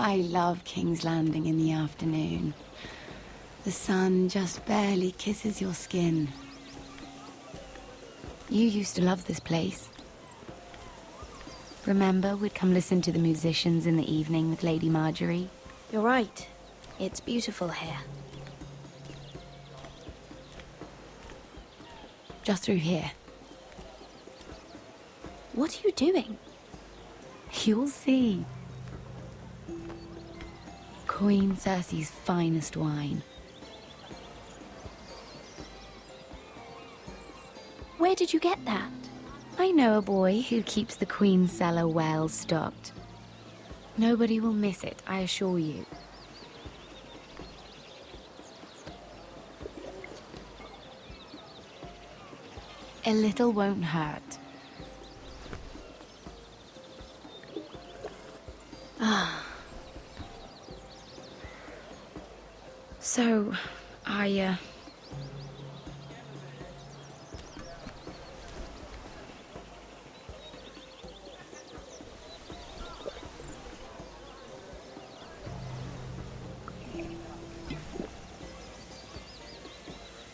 I love King's Landing in the afternoon. The sun just barely kisses your skin. You used to love this place. Remember, we'd come listen to the musicians in the evening with Lady Marjorie? You're right. It's beautiful here. Just through here. What are you doing? You'll see. Queen Cersei's finest wine. Where did you get that? I know a boy who keeps the Queen's cellar well stocked. Nobody will miss it, I assure you. A little won't hurt. Ah. So,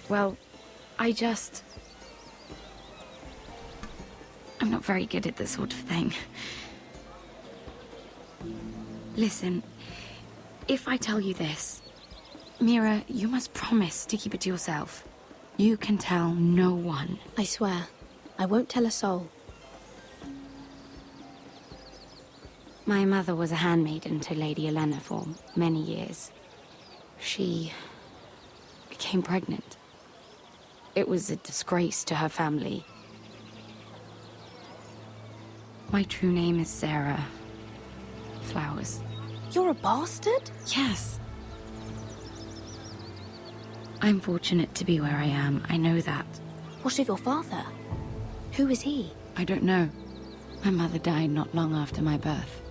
Well, I'm not very good at this sort of thing. Listen, if I tell you this, Mira, you must promise to keep it to yourself. You can tell no one. I swear, I won't tell a soul. My mother was a handmaiden to Lady Olenna for many years. She became pregnant. It was a disgrace to her family. My true name is Sarah Flowers. You're a bastard? Yes. I'm fortunate to be where I am, I know that. What of your father? Who is he? I don't know. My mother died not long after my birth.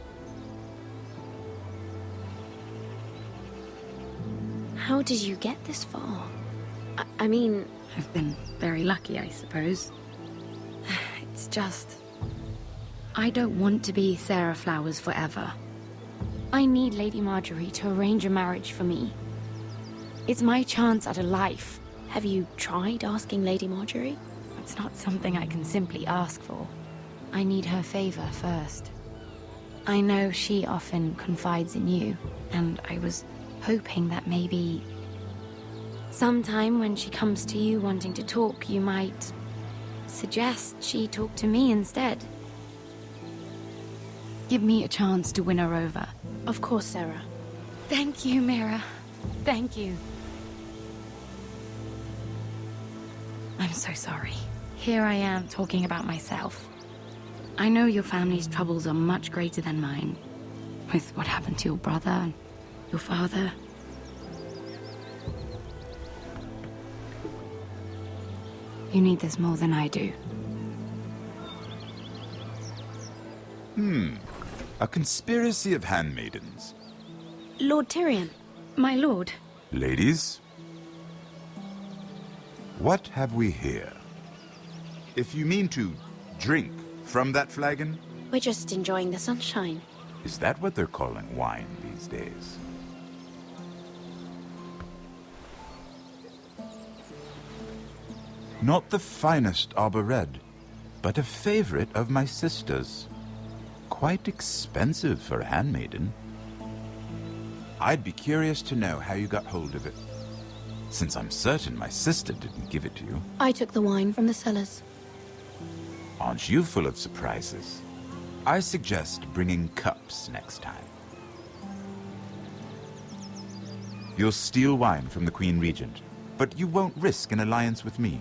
How did you get this far? I mean... I've been very lucky, I suppose. It's just... I don't want to be Sarah Flowers forever. I need Lady Marjorie to arrange a marriage for me. It's my chance at a life. Have you tried asking Lady Marjorie? It's not something I can simply ask for. I need her favor first. I know she often confides in you, and I was hoping that maybe... sometime when she comes to you wanting to talk, you might suggest she talk to me instead. Give me a chance to win her over. Of course, Sarah. Thank you, Mira. Thank you. I'm so sorry. Here I am talking about myself. I know your family's troubles are much greater than mine. With what happened to your brother and your father. You need this more than I do. A conspiracy of handmaidens. Lord Tyrion. My lord. Ladies, what have we here? If you mean to drink from that flagon, We're just enjoying the sunshine. is that what they're calling wine these days? Not the finest arbor red, but a favorite of my sister's. Quite expensive for a handmaiden. I'd be curious to know how you got hold of it, since I'm certain my sister didn't give it to you. I took the wine from the cellars. Aren't you full of surprises? I suggest bringing cups next time. You'll steal wine from the Queen Regent, but you won't risk an alliance with me.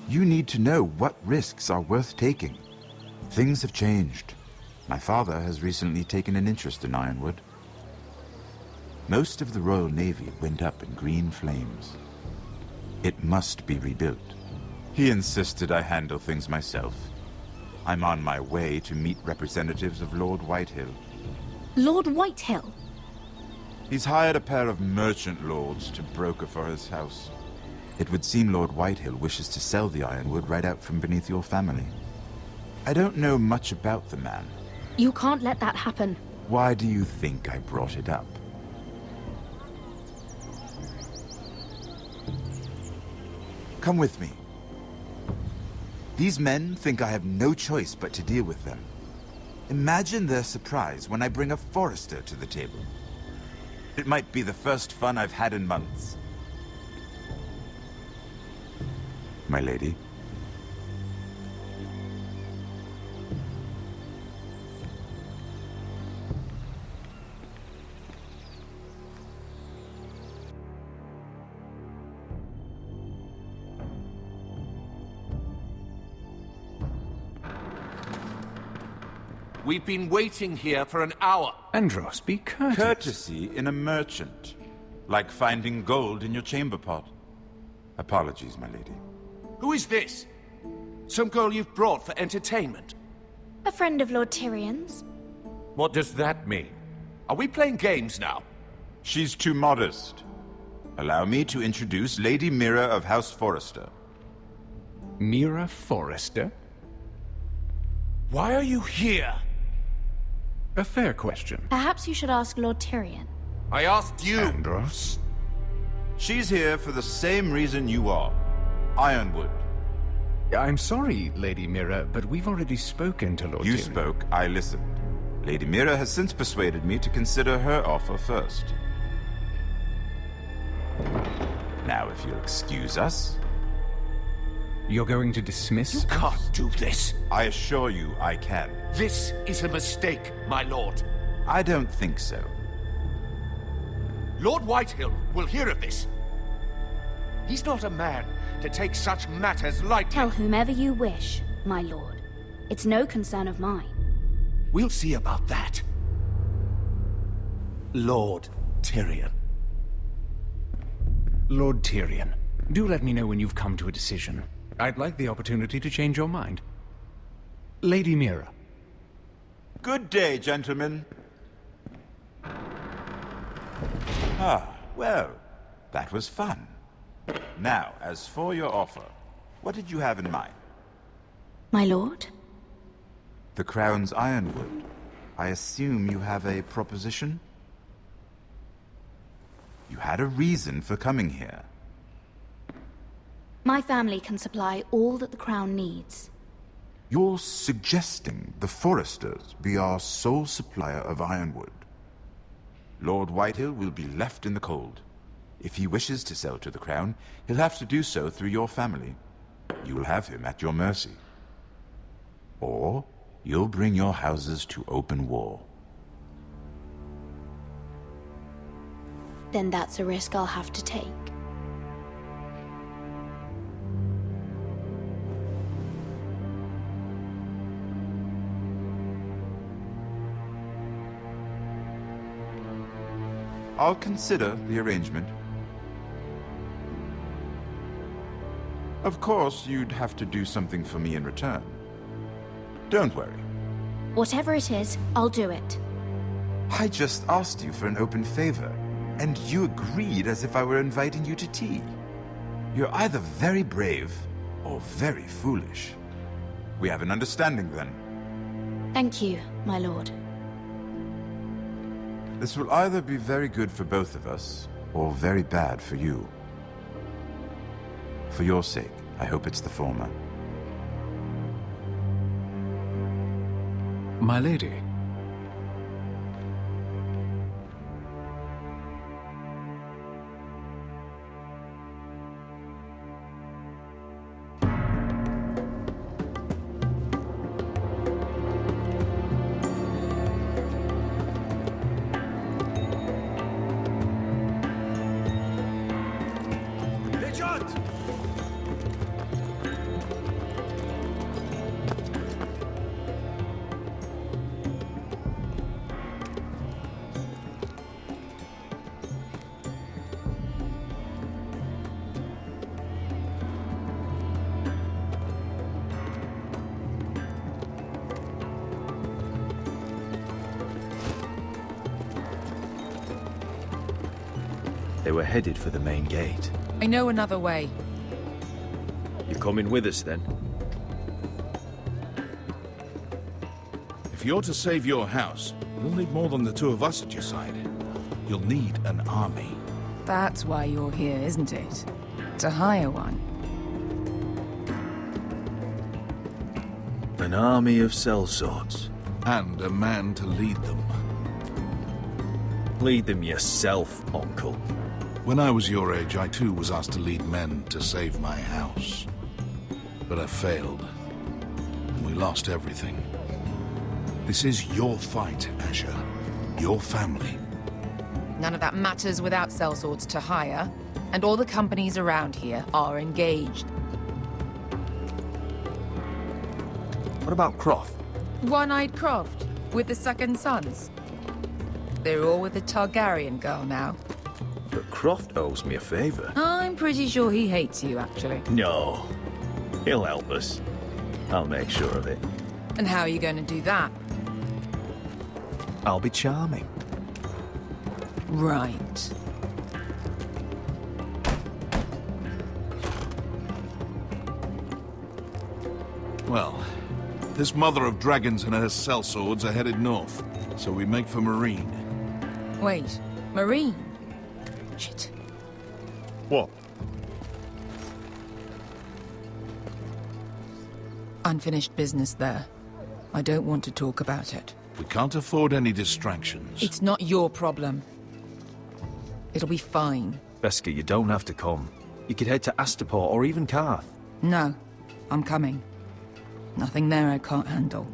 You need to know what risks are worth taking. Things have changed. My father has recently taken an interest in Ironwood. Most of the Royal Navy went up in green flames. It must be rebuilt. He insisted I handle things myself. I'm on my way to meet representatives of Lord Whitehill. Lord Whitehill? He's hired a pair of merchant lords to broker for his house. It would seem Lord Whitehill wishes to sell the Ironwood right out from beneath your family. I don't know much about the man. You can't let that happen. Why do you think I brought it up? Come with me. These men think I have no choice but to deal with them. Imagine their surprise when I bring a Forester to the table. It might be the first fun I've had in months. My lady. We've been waiting here for an hour. Andros, be courteous. Courtesy in a merchant. Like finding gold in your chamber pot. Apologies, my lady. Who is this? Some girl you've brought for entertainment? A friend of Lord Tyrion's. What does that mean? Are we playing games now? She's too modest. Allow me to introduce Lady Mira of House Forester. Mira Forester? Why are you here? A fair question. Perhaps you should ask Lord Tyrion. I asked you. Andros? She's here for the same reason you are. Ironwood. I'm sorry, Lady Mira, but we've already spoken to Lord You Tyrion. spoke, I listened. Lady Mira has since persuaded me to consider her offer first. Now, if you'll excuse us... You're going to dismiss You us? can't do this. I assure you I can. This is a mistake, my lord. I don't think so. Lord Whitehill will hear of this. He's not a man to take such matters lightly. Tell whomever you wish, my lord. It's no concern of mine. We'll see about that. Lord Tyrion. Lord Tyrion, do let me know when you've come to a decision. I'd like the opportunity to change your mind. Lady Mira. Good day, gentlemen. Ah, well, that was fun. Now, as for your offer, what did you have in mind? My lord? The Crown's Ironwood. I assume you have a proposition? You had a reason for coming here. My family can supply all that the Crown needs. You're suggesting the Foresters be our sole supplier of ironwood. Lord Whitehill will be left in the cold. If he wishes to sell to the Crown, he'll have to do so through your family. You'll have him at your mercy. Or you'll bring your houses to open war. Then that's a risk I'll have to take. I'll consider the arrangement. Of course, you'd have to do something for me in return. Don't worry. Whatever it is, I'll do it. I just asked you for an open favor, and you agreed as if I were inviting you to tea. You're either very brave or very foolish. We have an understanding then. Thank you, my lord. This will either be very good for both of us, or very bad for you. For your sake, I hope it's the former. My lady. They were headed for the main gate. I know another way. You coming with us then? If you're to save your house, You'll need more than the two of us at your side. You'll need an army. That's why you're here, isn't it? To hire one. An army of sellswords. And a man to lead them. Lead them yourself, Uncle. When I was your age, I too was asked to lead men to save my house. But I failed. And we lost everything. This is your fight, Asher. Your family. None of that matters without sellswords to hire, and all the companies around here are engaged. What about Croft? One-Eyed Croft, with the second sons. They're all with the Targaryen girl now. But Croft owes me a favor. I'm pretty sure he hates you, actually. No. He'll help us. I'll make sure of it. And how are you going to do that? I'll be charming. Right. Well, this mother of dragons and her sellswords are headed north, so we make for Marine. Wait, Marine? Shit. What? Unfinished business there. I don't want to talk about it. We can't afford any distractions. It's not your problem. It'll be fine. Veska, you don't have to come. You could head to Astapor or even Karth. No, I'm coming. Nothing there I can't handle.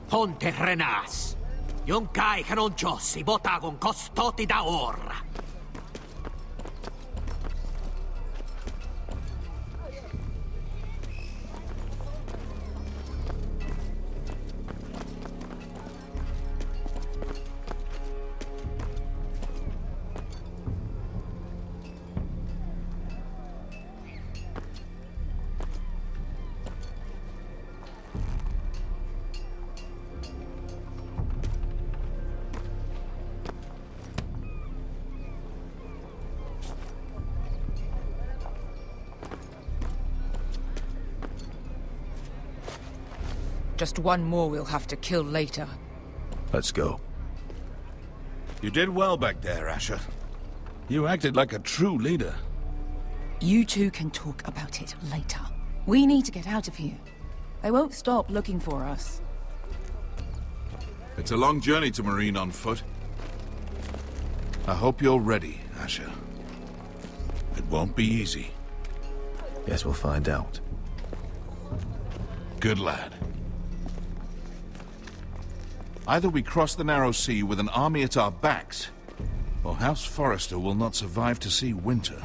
Ponte Renas. Yung kai kanon Diyos, ibotagong kostoti daor. Just one more we'll have to kill later. Let's go. You did well back there, Asher. You acted like a true leader. You two can talk about it later. We need to get out of here. They won't stop looking for us. It's a long journey to Marine on foot. I hope you're ready, Asher. It won't be easy. Guess we'll find out. Good lad. Either we cross the narrow sea with an army at our backs, or House Forrester will not survive to see winter.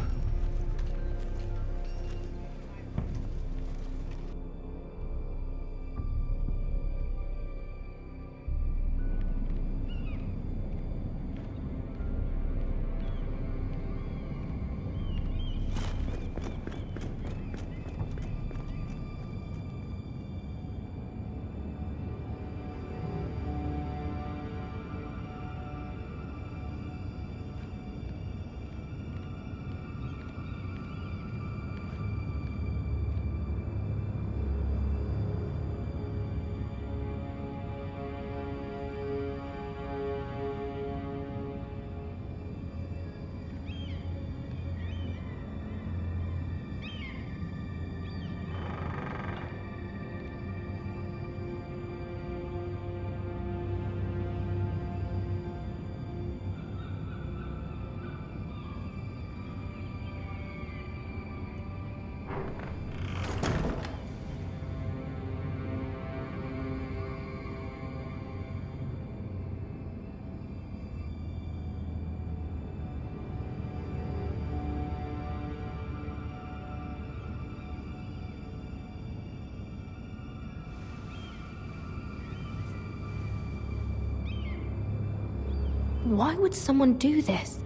Why would someone do this?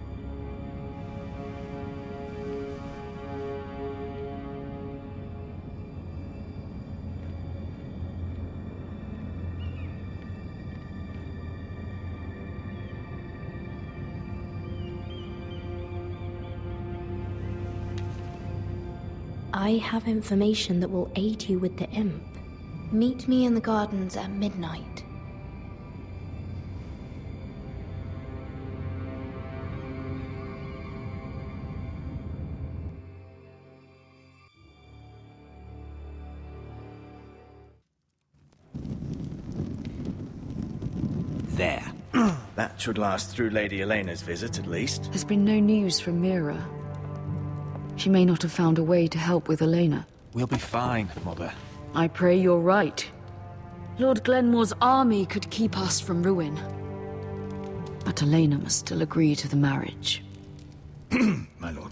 I have information that will aid you with the imp. Meet me in the gardens at midnight. There. That should last through Lady Elena's visit, at least. There's been no news from Mira. She may not have found a way to help with Elena. We'll be fine, Mother. I pray you're right. Lord Glenmore's army could keep us from ruin. But Elena must still agree to the marriage. My lord,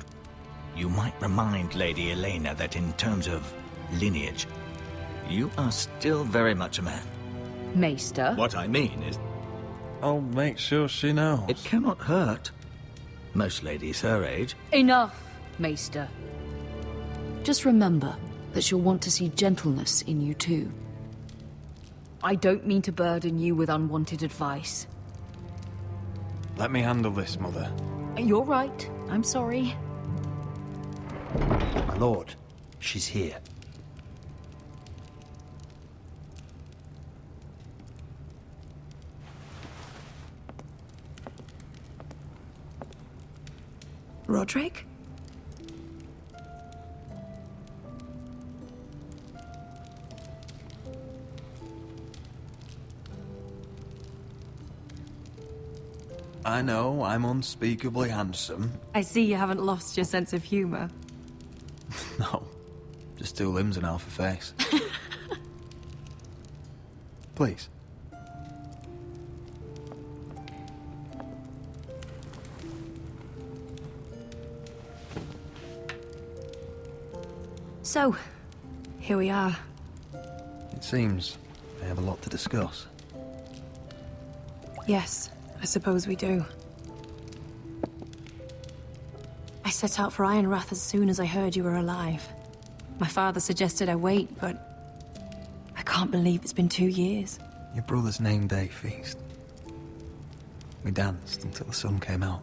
you might remind Lady Elena that in terms of lineage, you are still very much a man. Maester? What I mean is, I'll make sure she knows. it cannot hurt. Most ladies her age. Enough, Maester. Just remember that she'll want to see gentleness in you too. I don't mean to burden you with unwanted advice. Let me handle this, Mother. You're right. I'm sorry. My lord, she's here. Roderick? I know I'm unspeakably handsome. I see you haven't lost your sense of humor. No, just 2 limbs and half a face. Please. So, here we are. It seems I have a lot to discuss. Yes, I suppose we do. I set out for Ironrath as soon as I heard you were alive. My father suggested I wait, but I can't believe it's been 2 years. Your brother's name day feast. We danced until the sun came out.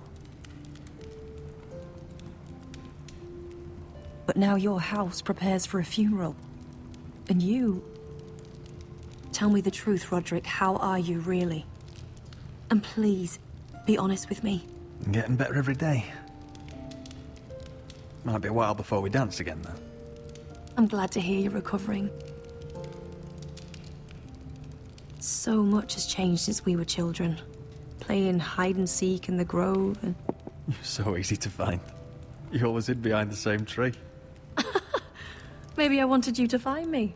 But now your house prepares for a funeral. And you... Tell me the truth, Roderick. How are you, really? And please, be honest with me. I'm getting better every day. Might be a while before we dance again, though. I'm glad to hear you're recovering. So much has changed since we were children. Playing hide and seek in the grove and... You're so easy to find. You always hid behind the same tree. Maybe I wanted you to find me.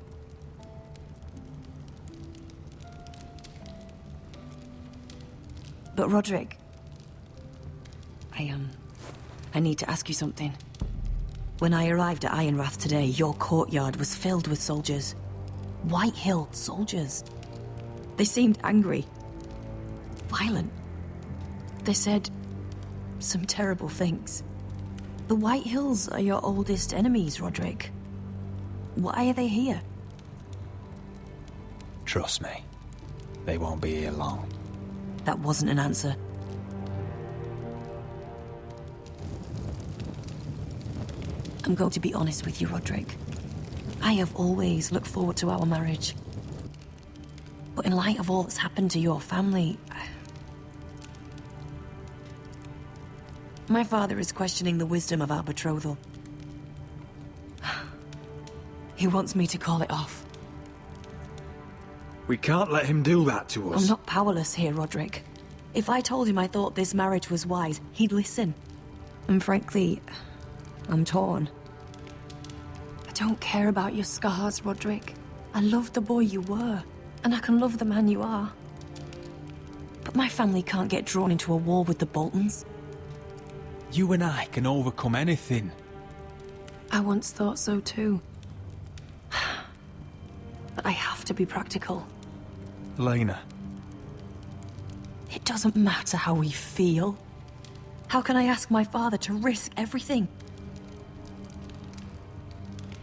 But Roderick... I need to ask you something. When I arrived at Ironrath today, your courtyard was filled with soldiers. White-Hill soldiers. They seemed angry. Violent. They said some terrible things. The White Hills are your oldest enemies, Roderick. Why are they here? Trust me. They won't be here long. That wasn't an answer. I'm going to be honest with you, Roderick. I have always looked forward to our marriage. But in light of all that's happened to your family... My father is questioning the wisdom of our betrothal. He wants me to call it off. We can't let him do that to us. I'm not powerless here, Roderick. If I told him I thought this marriage was wise, he'd listen. And frankly, I'm torn. I don't care about your scars, Roderick. I love the boy you were, and I can love the man you are. But my family can't get drawn into a war with the Boltons. You and I can overcome anything. I once thought so too. But I have to be practical. Elena. It doesn't matter how we feel. How can I ask my father to risk everything?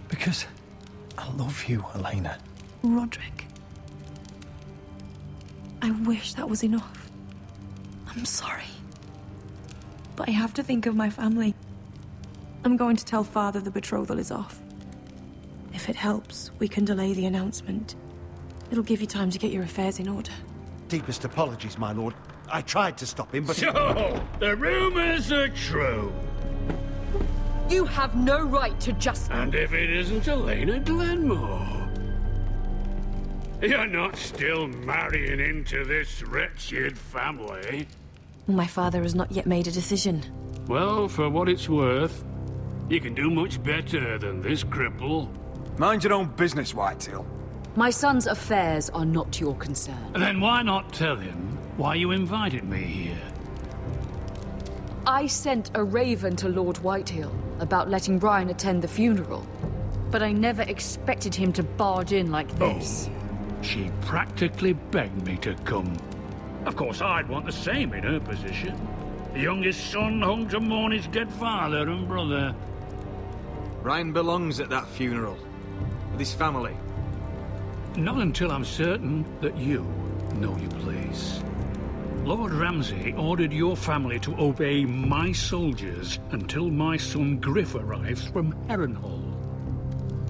Because I love you, Elena. Roderick. I wish that was enough. I'm sorry. But I have to think of my family. I'm going to tell Father the betrothal is off. If it helps, we can delay the announcement. It'll give you time to get your affairs in order. Deepest apologies, my lord. I tried to stop him, but... So, the rumors are true. You have no right to just... And if it isn't Elena Glenmore? You're not still marrying into this wretched family? My father has not yet made a decision. Well, for what it's worth, you can do much better than this cripple. Mind your own business, Whitetail. My son's affairs are not your concern. Then why not tell him why you invited me here? I sent a raven to Lord Whitehill about letting Brian attend the funeral, but I never expected him to barge in like this. Oh, she practically begged me to come. Of course, I'd want the same in her position. The youngest son home to mourn his dead father and brother. Brian belongs at that funeral, with his family. Not until I'm certain that you know your place. Lord Ramsay ordered your family to obey my soldiers until my son Griff arrives from Harrenhal.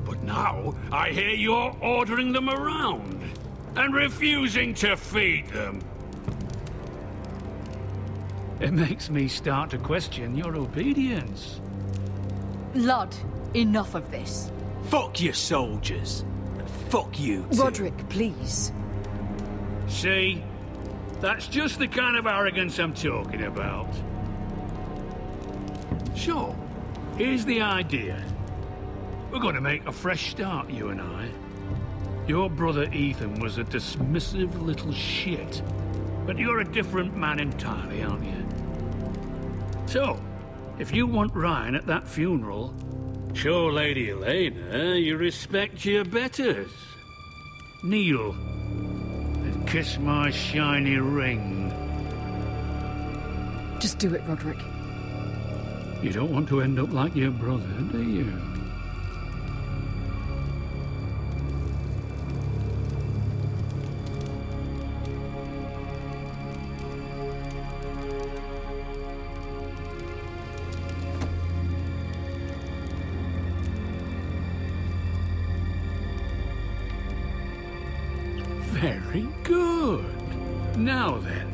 But now, I hear you're ordering them around, and refusing to feed them. It makes me start to question your obedience. Lud, enough of this. Fuck your soldiers. And fuck you, too. Roderick, please. See? That's just the kind of arrogance I'm talking about. So, here's the idea. We're going to make a fresh start, you and I. Your brother Ethan was a dismissive little shit. But you're a different man entirely, aren't you? So, if you want Ryan at that funeral, show Lady Elena you respect your betters. Kneel and kiss my shiny ring. Just do it, Roderick. You don't want to end up like your brother, do you? Very good. Now then,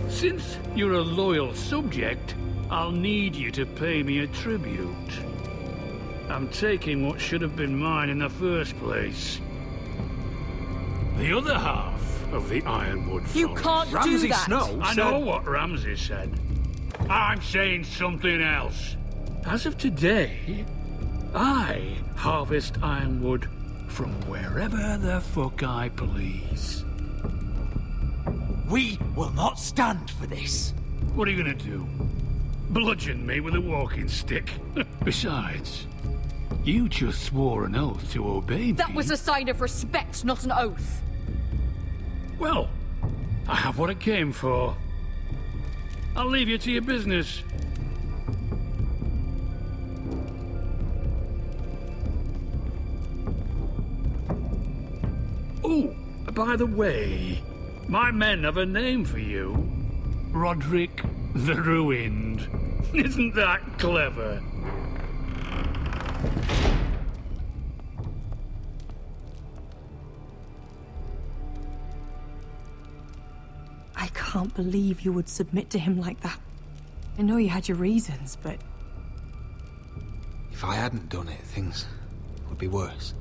since you're a loyal subject, I'll need you to pay me a tribute. I'm taking what should have been mine in the first place. The other half of the Ironwood Forest. You can't do that! Snow I know what Ramsay said. I'm saying something else. As of today, I harvest ironwood from wherever the fuck I please. We will not stand for this. What are you gonna do? Bludgeon me with a walking stick? Besides, you just swore an oath to obey me. That was a sign of respect, not an oath. Well, I have what I came for. I'll leave you to your business. Oh, by the way, my men have a name for you. Roderick the Ruined. Isn't that clever? I can't believe you would submit to him like that. I know you had your reasons, but... If I hadn't done it, things would be worse.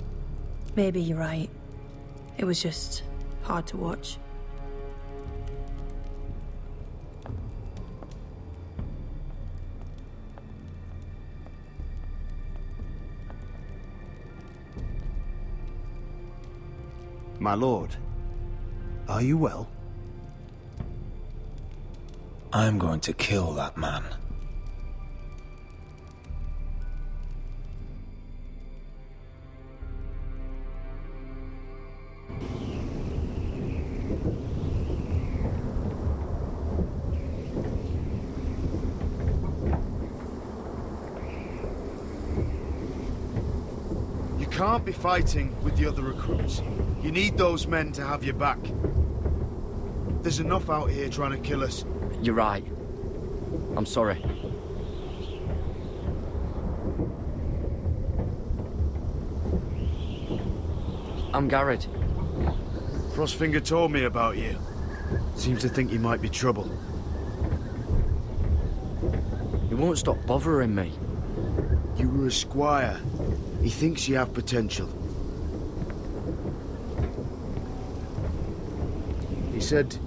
Maybe you're right. It was just hard to watch. My lord, are you well? I'm going to kill that man. You can't be fighting with the other recruits. You need those men to have your back. There's enough out here trying to kill us. You're right. I'm sorry. I'm Garrett. Frostfinger told me about you. Seems to think you might be trouble. He won't stop bothering me. You were a squire. He thinks you have potential. He said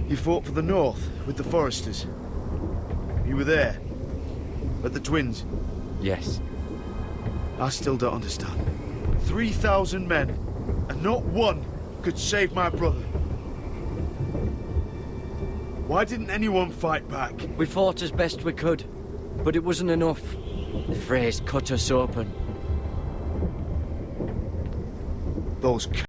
you fought for the North with the Foresters. You were there, at the Twins. Yes. I still don't understand. 3,000 men, and not one could save my brother. Why didn't anyone fight back? We fought as best we could, but it wasn't enough. The Freys cut us open. Those